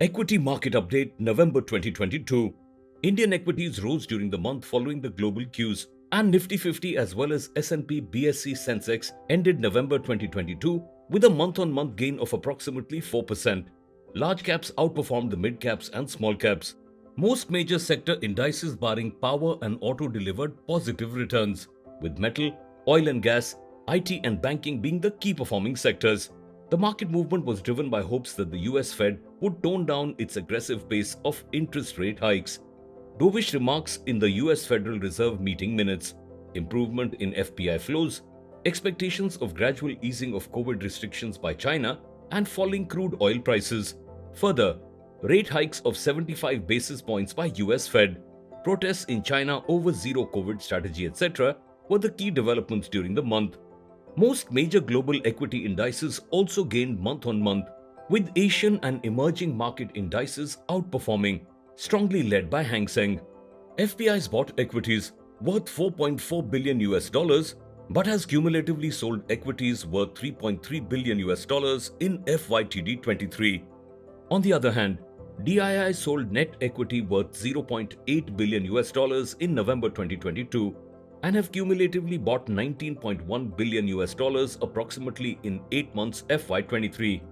Equity Market Update November 2022. Indian equities rose during the month following the global cues, and Nifty 50 as well as S&P BSE Sensex ended November 2022 with a month-on-month gain of approximately 4%. Large caps outperformed the mid caps and small caps. Most major sector indices barring power and auto delivered positive returns, with metal, oil and gas, IT and banking being the key performing sectors. The market movement was driven by hopes that the US Fed would tone down its aggressive pace of interest rate hikes. Dovish remarks in the US Federal Reserve meeting minutes, improvement in FPI flows, expectations of gradual easing of COVID restrictions by China, and falling crude oil prices. Further, rate hikes of 75 basis points by US Fed, protests in China over zero COVID strategy, etc., were the key developments during the month. Most major global equity indices also gained month-on-month, with Asian and emerging market indices outperforming, strongly led by Hang Seng. FPI's bought equities worth $4.4 billion but has cumulatively sold equities worth $3.3 billion in FYTD23. On the other hand, DII sold net equity worth $0.8 billion in November 2022 and have cumulatively bought $19.1 billion approximately in 8 months FY23.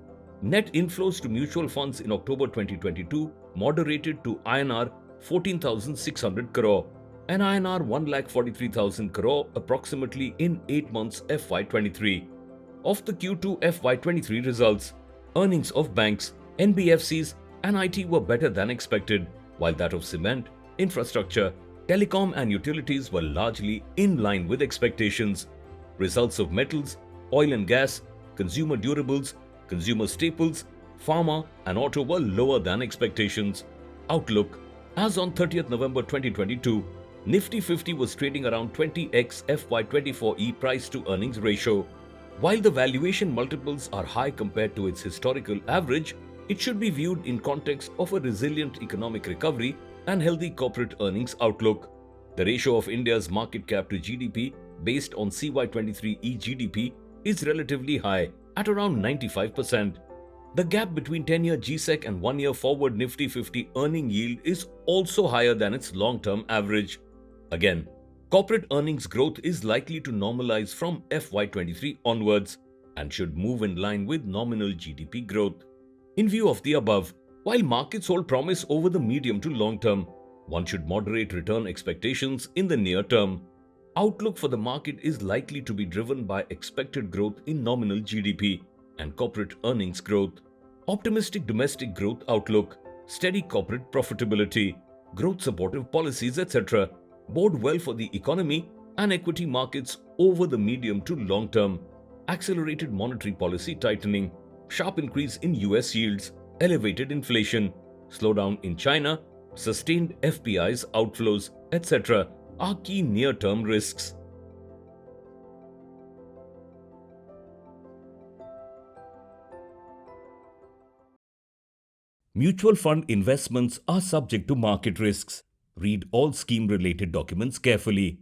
Net inflows to mutual funds in October 2022 moderated to INR 14,600 crore and INR 1,43,000 crore approximately in 8 months FY23. Of the Q2 FY23 results, earnings of banks, NBFCs and IT were better than expected, while that of cement, infrastructure, telecom and utilities were largely in line with expectations. Results of metals, oil and gas, consumer durables, consumer staples, pharma and auto were lower than expectations. Outlook: as on 30th November 2022, Nifty 50 was trading around 20x FY24E price to earnings ratio. While the valuation multiples are high compared to its historical average, it should be viewed in context of a resilient economic recovery and healthy corporate earnings outlook. The ratio of India's market cap to GDP based on CY23 eGDP is relatively high at around 95%. The gap between 10-year GSEC and 1-year forward Nifty 50 earning yield is also higher than its long-term average. Again, corporate earnings growth is likely to normalize from FY23 onwards and should move in line with nominal GDP growth. In view of the above, while markets hold promise over the medium to long term, one should moderate return expectations in the near term. Outlook for the market is likely to be driven by expected growth in nominal GDP and corporate earnings growth. Optimistic domestic growth outlook, steady corporate profitability, growth supportive policies, etc. bode well for the economy and equity markets over the medium to long term. Accelerated monetary policy tightening, sharp increase in US yields, elevated inflation, slowdown in China, sustained FPI's outflows, etc. are key near-term risks. Mutual fund investments are subject to market risks. Read all scheme-related documents carefully.